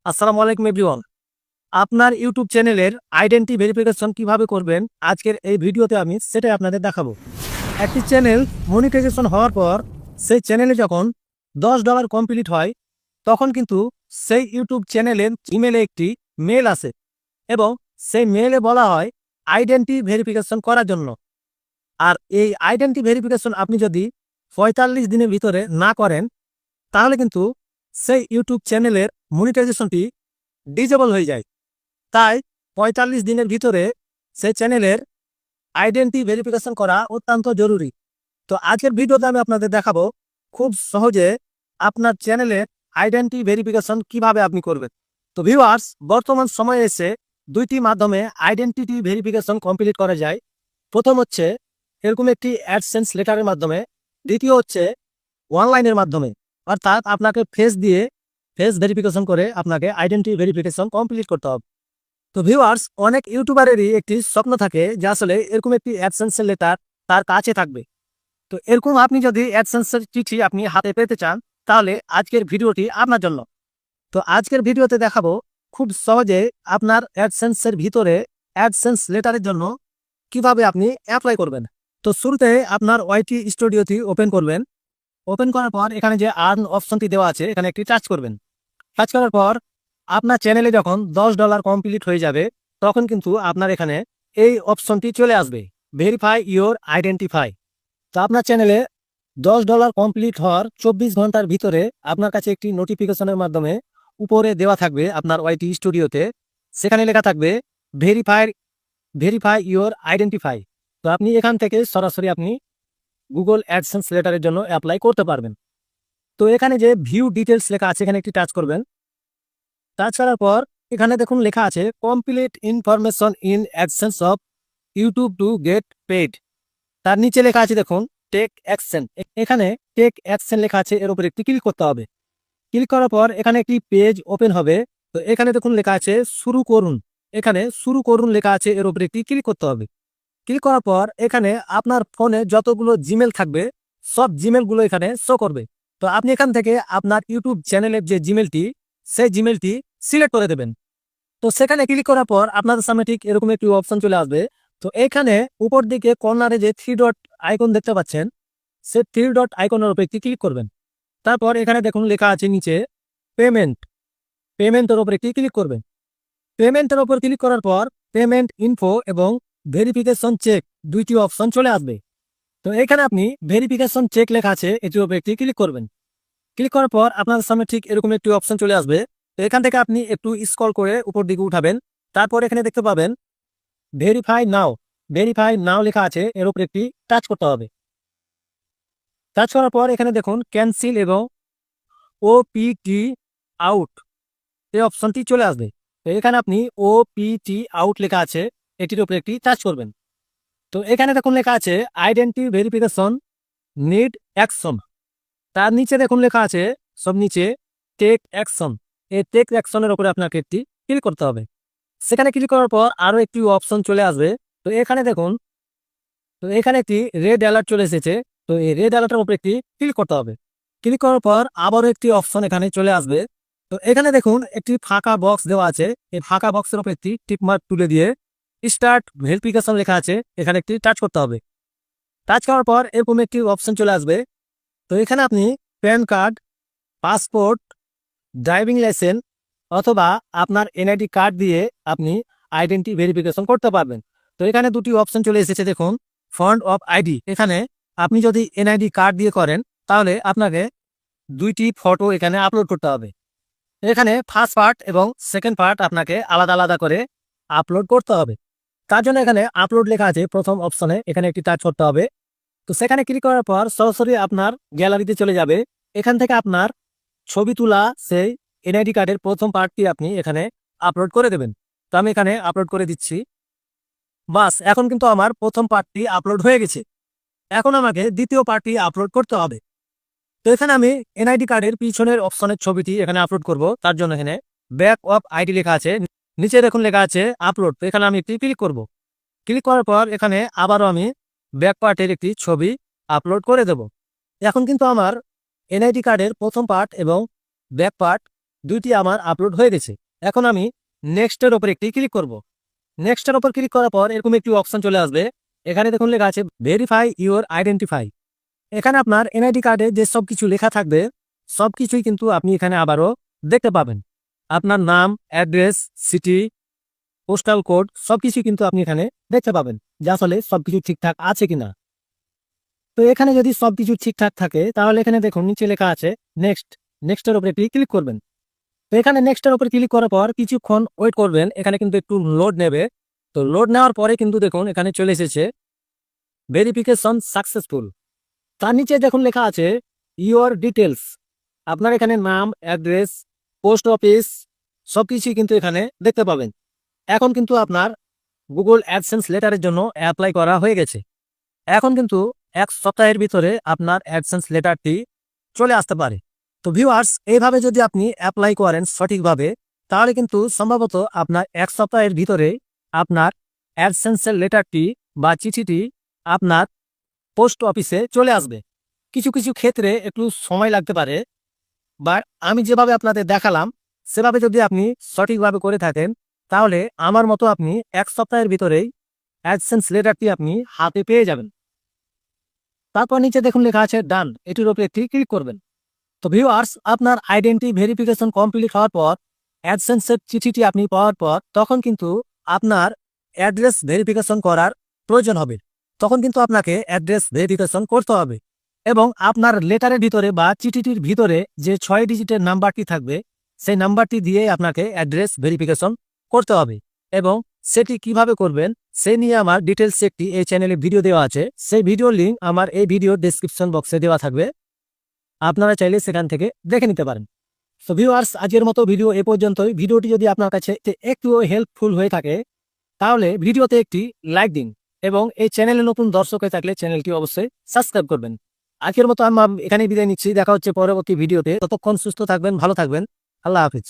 আসসালামু আলাইকুম এভরিওয়ান। আপনার ইউটিউব চ্যানেলের আইডেন্টি ভেরিফিকেশন কিভাবে করবেন আজকের এই ভিডিওতে আমি সেটাই আপনাদের দেখাবো। একটি চ্যানেল মনিটাইজেশন হওয়ার পর সেই চ্যানেলে যখন $10 কমপ্লিট হয় তখন কিন্তু সেই ইউটিউব চ্যানেলের ইমেলে একটি মেল আসে এবং সেই মেলে বলা হয় আইডেন্টি ভেরিফিকেশন করার জন্য। আর এই আইডেন্টি ভেরিফিকেশন আপনি যদি 45 দিনের ভিতরে না করেন তাহলে কিন্তু সেই ইউটিউব চ্যানেলের মনিটাইজেশনটি ডিজেবল হয়ে যায়। তাই 45 দিনের ভিতরে সেই চ্যানেলের আইডেন্টি ভেরিফিকেশন করা অত্যন্ত জরুরি। তো আজকের ভিডিওতে আমি আপনাদের দেখাবো খুব সহজে আপনার চ্যানেলের আইডেন্টি ভেরিফিকেশন কিভাবে আপনি করবেন। তো ভিউয়ার্স, বর্তমান সময়ে এসে দুইটি মাধ্যমে আইডেন্টিটি ভেরিফিকেশন কমপ্লিট করা যায়। প্রথম হচ্ছে এরকম একটি অ্যাডসেন্স লেটারের মাধ্যমে, দ্বিতীয় হচ্ছে অনলাইনের মাধ্যমে, অর্থাৎ আপনাকে ফেস দিয়ে ফেস ভেরিফিকেশন করে আপনাকে আইডেন্টি ভেরিফিকেশন কমপ্লিট করতে হবে। তো ভিউয়ার্স, অনেক ইউটিউবারেরই একটি স্বপ্ন থাকে যে আসলে এরকম একটি অ্যাডসেন্সের লেটার তার কাছে থাকবে। তো এরকম আপনি যদি অ্যাডসেন্সের চিঠি আপনি হাতে পেতে চান তাহলে আজকের ভিডিওটি আপনার জন্য। তো আজকের ভিডিওতে দেখাবো খুব সহজে আপনার অ্যাডসেন্সের ভিতরে অ্যাডসেন্স লেটারের জন্য কিভাবে আপনি অ্যাপ্লাই করবেন। তো শুরুতে আপনার ওয়াইটি স্টুডিওটি ওপেন করবেন। ওপেন করার পর এখানে যে আর্ন অপশনটি দেওয়া আছে এখানে একটি টাচ করবেন। টাচ করার পর আপনার চ্যানেলে যখন $10 কমপ্লিট হয়ে যাবে তখন কিন্তু আপনার এখানে এই অপশনটি চলে আসবে, ভেরিফাই ইওর আইডেন্টিফাই। তো আপনার চ্যানেলে $10 কমপ্লিট হওয়ার 24 ঘন্টার ভিতরে আপনার কাছে একটি নোটিফিকেশনের মাধ্যমে উপরে দেওয়া থাকবে আপনার ওয়াইটি স্টুডিওতে, সেখানে লেখা থাকবে ভেরিফাই ইওর আইডেন্টিফাই। তো আপনি এখান থেকে সরাসরি আপনি গুগল অ্যাডসেন্স লেটারের জন্য অ্যাপ্লাই করতে পারবেন। তো এখানে যে ভিউ ডিটেলস লেখা আছে এখানে একটি টাচ করবেন। টাচ করার পর এখানে দেখুন লেখা আছে complete information in AdSense of YouTube to get paid. তার নিচে লেখা আছে দেখুন টেক অ্যাকশন। এখানে টেক অ্যাকশন লেখা আছে, এর উপর একটি ক্লিক করতে হবে। ক্লিক করার পর এখানে একটি পেজ ওপেন হবে। তো এখানে দেখুন লেখা আছে শুরু করুন। এখানে শুরু করুন লেখা আছে, এর উপর একটি ক্লিক করতে হবে। ক্লিক করার পর এখানে আপনার ফোনে যতগুলো জিমেল থাকবে সব জিমেলগুলো এখানে শো করবে। তো আপনি এখান থেকে আপনার ইউটিউব চ্যানেলের যে জিমেলটি সেই জিমেলটি সিলেক্ট করে দেবেন। তো সেখানে ক্লিক করার পর আপনার সামনে ঠিক এরকম একটি অপশন চলে আসবে। তো এখানে উপর দিকে কর্নারে যে 3 ডট আইকন দেখতে পাচ্ছেন সেই 3 ডট আইকনের উপর একটি ক্লিক করবেন। তারপর এখানে দেখুন লেখা আছে নিচে পেমেন্টের উপর একটি ক্লিক করবেন। পেমেন্টের উপর ক্লিক করার পর পেমেন্ট ইনফো এবং ভেরিফিকেশন চেক দুইটি অপশন চলে আসবে। তো এখানে আপনি ভেরিফিকেশন চেক লেখা আছে এটির উপর একটি ক্লিক করবেন। ক্লিক করার পর আপনার সামনে ঠিক এরকম একটি অপশন চলে আসবে। তো এখান থেকে আপনি একটু স্ক্রল করে উপর দিকে উঠাবেন। তারপর এখানে দেখতে পাবেন ভেরিফাই নাও লেখা আছে, এর উপর একটি টাচ করতে হবে। টাচ করার পর এখানে দেখুন ক্যান্সেল এবং ওপিটি আউট এই অপশনটি চলে আসবে। তো এখানে আপনি ওপিটি আউট লেখা আছে এটির উপর একটি টাচ করবেন। তো এখানে দেখুন লেখা আছে আইডেন্টি ভেরিফিকেশন নিড অ্যাকশন। তার নিচে দেখুন লেখা আছে সব নিচে টেক অ্যাকশন। এই টেক অ্যাকশনের উপরে আপনাকে একটি ক্লিক করতে হবে। সেখানে ক্লিক করার পর আরো একটি অপশন চলে আসবে। তো এখানে দেখুন, তো এখানে একটি রেড অ্যালার্ট চলে এসেছে। তো এই রেড অ্যালার্টের উপরে একটি ক্লিক করতে হবে। ক্লিক করার পর আবারও একটি অপশন এখানে চলে আসবে। তো এখানে দেখুন একটি ফাঁকা বক্স দেওয়া আছে। এই ফাঁকা বক্সের উপর একটি টিকমার্ক তুলে দিয়ে স্টার্ট ভেরিফিকেশন লেখা আছে এখানে একটি টাচ করতে হবে। টাচ করার পর এরকম একটি অপশন চলে আসবে। তো এখানে আপনি pan card, passport, driving licence অথবা আপনার এনআইডি কার্ড দিয়ে আপনি আইডেন্টি ভেরিফিকেশন করতে পারবেন। তো এখানে দুটি অপশন চলে এসেছে দেখুন ফ্রন্ট অফ আইডি। এখানে আপনি যদি এনআইডি কার্ড দিয়ে করেন তাহলে আপনাকে দুইটি ফটো এখানে আপলোড করতে হবে। এখানে ফার্স্ট পার্ট এবং সেকেন্ড পার্ট আপনাকে আলাদা আলাদা করে আপলোড করতে হবে। তার জন্য এখানে আপলোড লেখা আছে প্রথম অপশনে, এখানে একটি টাচ করতে হবে। তো সেখানে ক্লিক করার পর সরাসরি আপনার গ্যালারিতে চলে যাবে। এখান থেকে আপনার ছবি তোলা সেই এনআইডি কার্ডের প্রথম পার্টটি আপনি এখানে আপলোড করে দেবেন। তো আমি এখানে আপলোড করে দিচ্ছি। বাস, এখন কিন্তু আমার প্রথম পার্টটি আপলোড হয়ে গেছে। এখন আমাকে দ্বিতীয় পার্টটি আপলোড করতে হবে। তো এখানে আমি এনআইডি কার্ডের পিছনের অপশনের ছবিটি এখানে আপলোড করব। তার জন্য এখানে ব্যাক অফ আইডি লেখা আছে, নিচে দেখুন লেখা আছে আপলোড। তো এখানে আমি একটি ক্লিক করব। ক্লিক করার পর এখানে আবারও আমি ব্যাক পার্টের একটি ছবি আপলোড করে দেব। এখন কিন্তু আমার এনআইডি কার্ডের প্রথম পার্ট এবং ব্যাক পার্ট দুইটি আমার আপলোড হয়ে গেছে। এখন আমি নেক্সটের ওপর একটি ক্লিক করব। নেক্সটের ওপর ক্লিক করার পর এরকম একটি অপশন চলে আসবে। এখানে দেখুন লেখা আছে ভেরিফাই ইউর আইডেন্টিফাই। এখানে আপনার এনআইডি কার্ডে যে সব কিছু লেখা থাকবে সবকিছুই কিন্তু আপনি এখানে আবারও দেখতে পাবেন। আপনার নাম, অ্যাড্রেস, সিটি, পোস্টাল কোড সবকিছু কিন্তু আপনি এখানে দেখতে পাবেন যে আসলে সবকিছু ঠিকঠাক আছে কিনা। তো এখানে যদি সবকিছু ঠিকঠাক থাকে তাহলে এখানে দেখুন নিচে লেখা আছে নেক্সটের উপরে ক্লিক করবেন। তো এখানে নেক্সটের উপর ক্লিক করার পর কিছুক্ষণ ওয়েট করবেন। এখানে কিন্তু একটু লোড নেবে। তো লোড নেওয়ার পরে কিন্তু দেখুন এখানে চলে এসেছে ভেরিফিকেশন সাকসেসফুল। তার নিচে দেখুন লেখা আছে ইউর ডিটেলস। আপনার এখানে নাম, অ্যাড্রেস, পোস্ট অফিস সবকিছুই কিন্তু এখানে দেখতে পাবেন। এখন কিন্তু আপনার গুগল অ্যাডসেন্স লেটারের জন্য অ্যাপ্লাই করা হয়ে গেছে। এখন কিন্তু 1 সপ্তাহের ভিতরে আপনার অ্যাডসেন্স লেটারটি চলে আসতে পারে। তো ভিউয়ার্স, এইভাবে যদি আপনি অ্যাপ্লাই করেন সঠিকভাবে তাহলে কিন্তু সম্ভবত আপনার 1 সপ্তাহের ভিতরে আপনার অ্যাডসেন্সের লেটারটি বা চিঠিটি আপনার পোস্ট অফিসে চলে আসবে। কিছু কিছু ক্ষেত্রে একটু সময় লাগতে পারে, বাট আমি যেভাবে আপনাদের দেখালাম সেভাবে যদি আপনি সঠিকভাবে করে থাকেন তাহলে আমার মতো আপনি 1 সপ্তাহের ভিতরেই অ্যাডসেন্স লেটারটি আপনি হাতে পেয়ে যাবেন। তারপর নিচে দেখুন লেখা আছে ডান, এটির উপরে একটি ক্লিক করবেন। তো ভিউয়ার্স, আপনার আইডেন্টি ভেরিফিকেশন কমপ্লিট হওয়ার পর অ্যাডসেন্সের চিঠিটি আপনি পাওয়ার পর তখন কিন্তু আপনার অ্যাড্রেস ভেরিফিকেশন করার প্রয়োজন হবে। তখন কিন্তু আপনাকে অ্যাড্রেস ভেরিফিকেশন করতে হবে এবং আপনার লেটারের ভিতরে বা চিঠিটির ভিতরে যে 6 ডিজিটের নাম্বারটি থাকবে সেই নাম্বারটি দিয়ে আপনাকে অ্যাড্রেস ভেরিফিকেশন করতে হবে। এবং সেটি কিভাবে করবেন সে নিয়ে আমার ডিটেলস একটি এই চ্যানেলে ভিডিও দেওয়া আছে। সেই ভিডিওর লিঙ্ক আমার এই ভিডিও ডেসক্রিপশন বক্সে দেওয়া থাকবে, আপনারা চাইলে সেখান থেকে দেখে নিতে পারেন। তো ভিউয়ার্স, আজকের মতো ভিডিও এ পর্যন্তই। ভিডিওটি যদি আপনার কাছে একটু হেল্পফুল হয়ে থাকে তাহলে ভিডিওতে একটি লাইক দিন এবং এই চ্যানেলে নতুন দর্শক হয়ে থাকলে চ্যানেলটি অবশ্যই সাবস্ক্রাইব করবেন। আজকের মতো আমি এখানে বিদায় নিচ্ছি। দেখা হচ্ছে পরবর্তী ভিডিওতে। ততক্ষণ সুস্থ থাকবেন, ভালো থাকবেন। আল্লাহ হাফিজ।